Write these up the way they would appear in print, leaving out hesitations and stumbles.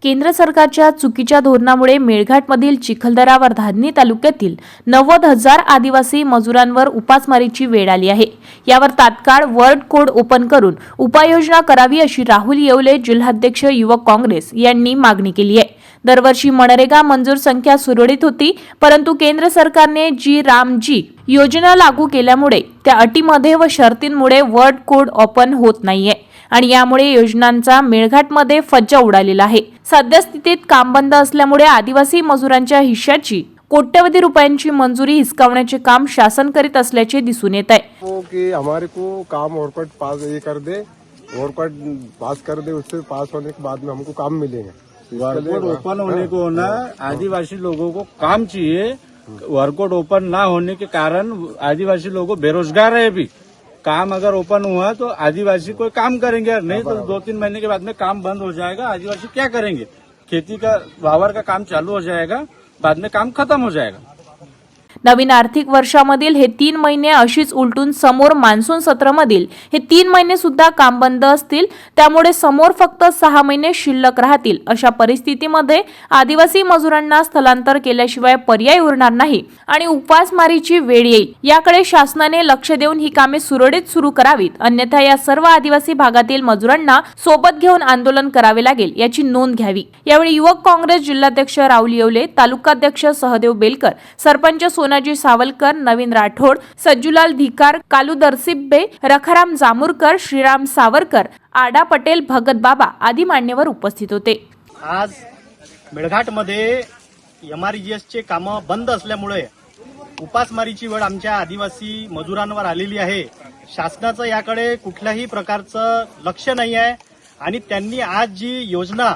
केंद्र सरकारच्या चुकीच्या धोरणामुळे मेळघाटमधील चिखलदरा व धारणी तालुक्यातील 90,000 आदिवासी मजुरांवर उपासमारीची वेळ आली आहे। यावर तात्काळ वर्ड कोड ओपन करून उपाययोजना करावी अशी राहुल येवले जिल्हाध्यक्ष युवक काँग्रेस यांनी मागणी केली आहे। दरवर्षी मनरेगा मंजूर संख्या सुरळीत होती, परंतु केंद्र सरकारने जी रामजी योजना लागू केल्यामुळे त्या अटीमध्ये व शर्तींमुळे वर्ड कोड ओपन होत नाहीये आणि यामुळे योजनांचा मेळघाटमध्ये फज्जा उडालेला आहे। सद्यस्थितीत काम बंद असल्यामुळे आदिवासी मजुरांच्या हिश्श्याची कोट्यवधी रुपयांची मंजुरी हिसकावण्याचे काम शासन करीत असल्याचे दिसून येत आहे। कि हमारे को काम वर्कआउट पास ये कर दे, वर्कआउट पास कर दे, उससे पास होने के बाद में हमको काम मिलेगा। वर्कआउट ओपन होने को ना आदिवासी लोगों को काम चाहिए। वर्कआउट ओपन ना होने के कारण आदिवासी लोगों बेरोजगार है। अभी काम अगर ओपन हुआ तो आदिवासी कोई काम करेंगे, नहीं तो 2-3 महीने के बाद में काम बंद हो जाएगा। आदिवासी क्या करेंगे? खेती का वावर का काम चालू हो जाएगा, बाद में काम खत्म हो जाएगा। नवीन आर्थिक वर्षामधील हे 3 महिने अशीच उलटून समोर मान्सून सत्रामधील हे 3 महिने सुद्धा काम बंद असतील, त्यामुळे समोर फक्त 6 महिने शिल्लक राहतील। अशा परिस्थितीमध्ये आदिवासी मजुरांना स्थलांतर केल्याशिवाय पर्याय उरणार नाही आणि उपासमारीची वेळ येईल। याकडे शासनाने लक्ष देऊन ही कामे सुरळीत सुरू करावीत, अन्यथा या सर्व आदिवासी भागातील मजुरांना सोबत घेऊन आंदोलन करावे लागेल याची नोंद घ्यावी। यावेळी युवक काँग्रेस जिल्हाध्यक्ष राहुल येवले, तालुकाध्यक्ष सहदेव बेलकर, सरपंच सोनाजी सावलकर, नवीन राठोड, सज्जुलाल धिकार, कालू दरसिब्बे, रखाराम जामुरकर, श्रीराम सावरकर, आडा पटेल, भगत बाबा आदी मान्यवर उपस्थित होते। आज मेळघाटमध्ये MRGS चे काम बंद असल्यामुळे उपासमारीची वेळ आमच्या आदिवासी मजुरांवर आलेली आहे। शासनाचं याकडे कुठल्याही प्रकारचं लक्ष नाही आहे आणि त्यांनी आज जी योजना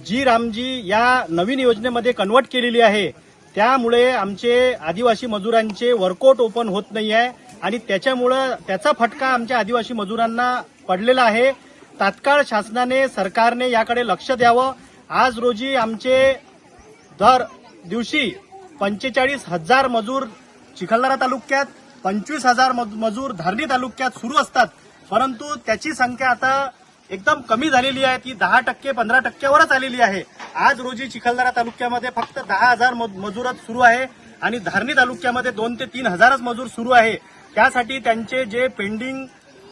जी रामजी या नवीन योजनेमध्ये कन्वर्ट केलेली आहे, त्यामुळे आमचे आदिवासी मजुरांचे वर्कआउट ओपन होत नाही आहे आणि त्याचा फटका आमच्या आदिवासी मजुरांना पडलेला आहे। तात्काळ शासनाने सरकारने याकडे लक्ष द्यावं। आज रोजी आमचे दर दिवशी 45,000 मजूर चिखलदरा तालुक्यात, 25,000 मजूर धारणी तालुक्यात सुरू असतात, परंतु त्याची संख्या आता एकदम कमी झालेली आहे। ती 10% 15%वरच आलेली आहे। आज रोजी चिखलदरा तालुक्यामध्ये फक्त 10,000 मजूरच सुरू आहे आणि धारणी तालुक्यामध्ये 2 ते 3 हजारच मजूर सुरू आहे। त्यासाठी त्यांचे जे पेंडिंग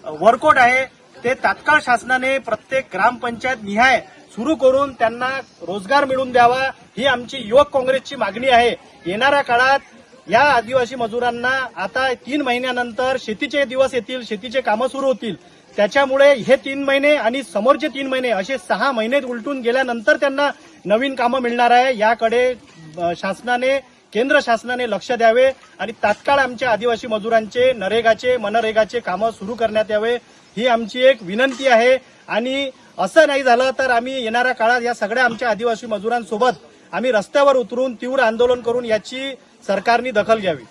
वर्कआउट आहे ते तात्काळ शासनाने प्रत्येक ग्रामपंचायत निहाय सुरू करून त्यांना रोजगार मिळवून द्यावा, ही आमची युवक काँग्रेसची मागणी आहे। येणाऱ्या काळात या आदिवासी मजुरांना आता 3 महिन्यानंतर शेतीचे दिवस येतील, शेतीचे कामं सुरू होतील। त्याच्यामुळे हे 3 महिने आणि समोरचे 3 महिने असे 6 महिने उलटून गेल्यानंतर त्यांना नवीन कामं मिळणार आहे। याकडे शासनाने, केंद्र शासनाने लक्ष द्यावे आणि तात्काळ आमच्या आदिवासी मजुरांचे नरेगाचे, मनरेगाचे कामं सुरू करण्यात यावे, ही आमची एक विनंती आहे। आणि असं नाही झालं तर आम्ही येणाऱ्या काळात या सगळ्या आमच्या आदिवासी मजुरांसोबत आम्ही रस्त्यावर उतरून तीव्र आंदोलन करून याची सरकारने दखल घ्यावी।